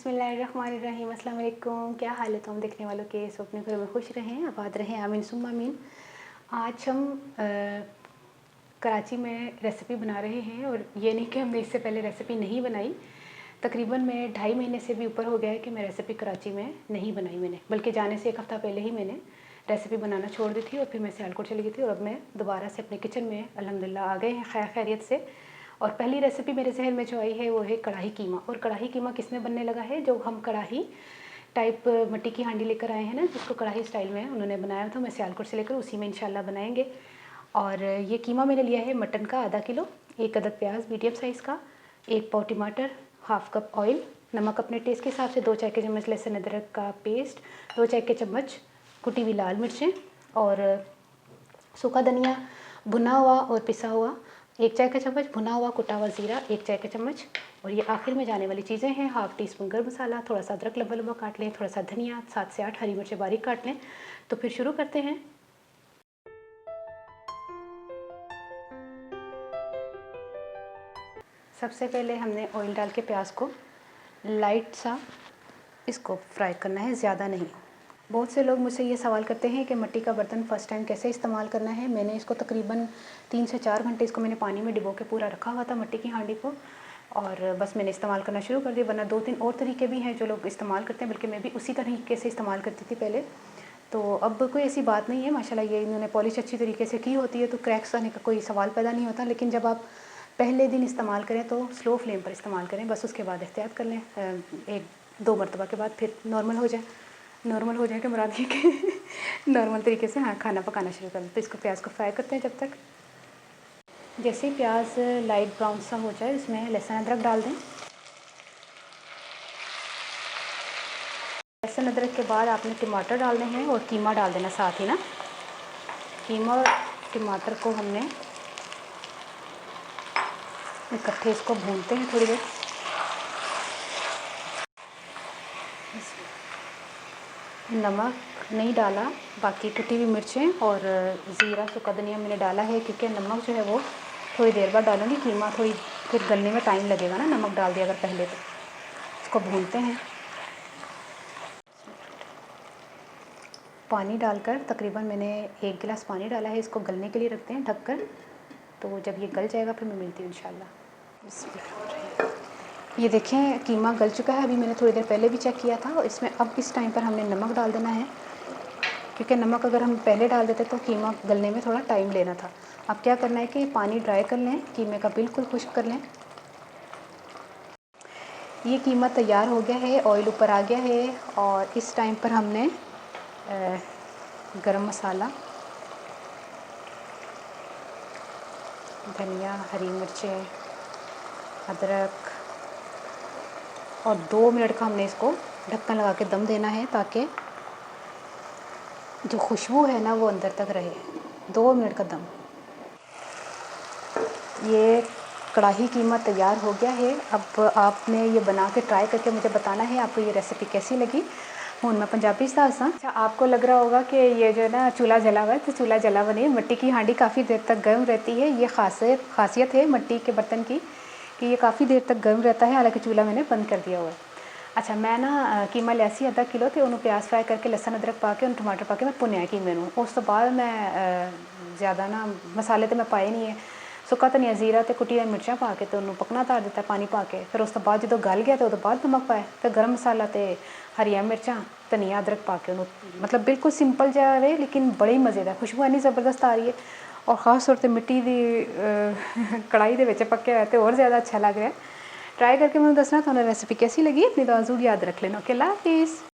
बिस्मिल्लाहिर्रहमानिर्रहीम, अस्सलाम वालेकुम। क्या हाल है तुम देखने वालों के? सब अपने घरों में खुश रहें, आबाद रहें, आमीन सुम्मा आमीन। आज हम कराची में रेसिपी बना रहे हैं और ये नहीं कि हमने इससे पहले रेसिपी नहीं बनाई। तकरीबन मैं 2.5 महीने से भी ऊपर हो गया है कि मैं रेसिपी कराची में नहीं बनाई मैंने, बल्कि जाने से 1 हफ़्ता पहले ही मैंने रेसिपी बनाना छोड़ दी थी और फिर मैं सियालकोट चली गई थी और अब मैं दोबारा से अपने किचन में अल्हम्दुलिल्लाह आ गए हैं खैर खैरियत से। और पहली रेसिपी मेरे जहन में जो आई है वो है कढ़ाई कीमा। और कढ़ाई कीमा किस में बनने लगा है? जो हम कढ़ाई टाइप मिट्टी की हांडी लेकर आए हैं ना, जिसको कढ़ाई स्टाइल में उन्होंने बनाया था, मैं सियालकोट से लेकर उसी में इंशाल्लाह बनाएंगे। और ये कीमा मैंने लिया है मटन का आधा किलो, 1 अदद प्याज मीडियम साइज़ का, 1 पाव टमाटर, हाफ़ कप ऑयल, नमक अपने टेस्ट के हिसाब से, 2 चाय के चम्मच लहसुन अदरक का पेस्ट, 2 चाय के चम्मच कुटी हुई लाल मिर्चें और सूखा धनिया भुना हुआ और पिसा हुआ 1 चाय का चम्मच, भुना हुआ कुटा हुआ ज़ीरा 1 चाय का चम्मच। और ये आखिर में जाने वाली चीज़ें हैं, हाफ़ टी स्पून गर्म मसाला, थोड़ा सा अदरक लंबा लंबा काट लें, थोड़ा सा धनिया, 7 से 8 हरी मिर्चें बारीक काट लें। तो फिर शुरू करते हैं। सबसे पहले हमने ऑयल डाल के प्याज को लाइट सा इसको फ्राई करना है, ज़्यादा नहीं। बहुत से लोग मुझसे ये सवाल करते हैं कि मिट्टी का बर्तन फ़र्स्ट टाइम कैसे इस्तेमाल करना है। मैंने इसको तकरीबन 3 से 4 घंटे इसको मैंने पानी में डिबो के पूरा रखा हुआ था मिट्टी की हांडी को, और बस मैंने इस्तेमाल करना शुरू कर दिया। वरना 2-3 और तरीके भी हैं जो लोग इस्तेमाल करते हैं, बल्कि मैं भी उसी तरीके से इस्तेमाल करती थी पहले। तो अब कोई ऐसी बात नहीं है, माशाल्लाह ये इन्होंने पॉलिश अच्छी तरीके से की होती है तो क्रैक्स आने का कोई सवाल पैदा नहीं होता। लेकिन जब आप पहले दिन इस्तेमाल करें तो स्लो फ्लेम पर इस्तेमाल करें, बस उसके बाद एहतियात कर लें। 1-2 मरतबा के बाद फिर नॉर्मल हो जाए। नॉर्मल हो जाए कि मुराद ये कि नॉर्मल तरीके से हाँ खाना पकाना शुरू कर दें। तो इसको प्याज को फ्राई करते हैं जब तक। जैसे ही प्याज लाइट ब्राउन सा हो जाए इसमें लहसुन अदरक डाल दें। लहसुन अदरक के बाद आपने टमाटर डालने हैं और कीमा डाल देना साथ ही ना। कीमा और टमाटर को हमने इकट्ठे इसको भूनते हैं थोड़ी देर। नमक नहीं डाला, बाकी कुटी हुई मिर्चें और ज़ीरा सूखा धनिया मैंने डाला है, क्योंकि नमक जो है वो थोड़ी देर बाद डालूँगी। कीमा थोड़ी फिर गलने में टाइम लगेगा ना, नमक डाल दिया अगर पहले तो। इसको भूनते हैं। पानी डालकर तकरीबन मैंने 1 गिलास पानी डाला है, इसको गलने के लिए रखते हैं ढककर। तो जब ये गल जाएगा फिर मैं मिलती हूँ इंशाल्लाह। ये देखें कीमा गल चुका है, अभी मैंने थोड़ी देर पहले भी चेक किया था। और इसमें अब इस टाइम पर हमने नमक डाल देना है, क्योंकि नमक अगर हम पहले डाल देते तो कीमा गलने में थोड़ा टाइम लेना था। अब क्या करना है कि पानी ड्राई कर लें, कीमे का बिल्कुल खुश्क कर लें। ये कीमा तैयार हो गया है, ऑयल ऊपर आ गया है। और इस टाइम पर हमने गरम मसाला, धनिया, हरी मिर्चें, अदरक और 2 मिनट का हमने इसको ढक्कन लगा के दम देना है, ताकि जो खुशबू है ना वो अंदर तक रहे। 2 मिनट का दम। ये कढ़ाई कीमा तैयार हो गया है। अब आपने ये बना के ट्राई करके मुझे बताना है आपको ये रेसिपी कैसी लगी। हूँ मैं पंजाबी सासा। अच्छा, आपको लग रहा होगा कि ये जो है ना चूल्हा जला हुआ है, तो चूल्हा जला हुआ नहीं है। मिट्टी की हांडी काफ़ी देर तक गर्म रहती है। ये खासियत है मिट्टी के बर्तन की कि ये काफ़ी देर तक गर्म रहता है, हालांकि चूल्हा मैंने बंद कर दिया हुआ है। अच्छा, मैं ना कीमा लियासी आधा किलो तो उन्होंने प्याज फ्राई करके लहसुन अदरक पा के टमाटर पा के मैं भुनिया कीमे नूं। उस तो बाद मैं ज़्यादा ना मसाले तो मैं पाए नहीं है, सुक्का धनिया ज़ीरा तो कुटी मिर्चा पा के तो उन्होंने पकना तार दिता पानी पा के। फिर उस तो बाद जो गल गया तो उस बाद नमक पाया, फिर गर्म मसाला तो हरिया मिर्चा धनिया अदरक पा के उन्होंने, मतलब बिल्कुल सिंपल जा रहे लेकिन बड़ी मज़ेदार खुशबू इन्नी ज़बरदस्त आ रही है। और ख़ास तौर पर मिट्टी की कढ़ाई के विच पक्या है तो और ज़्यादा अच्छा लग रहा है। ट्राई करके मुझे दसना तुहानू रेसिपी कैसी लगी। अपनी दुआ ज़रूर याद रख लेना। ओके, अल्लाह हाफिज़।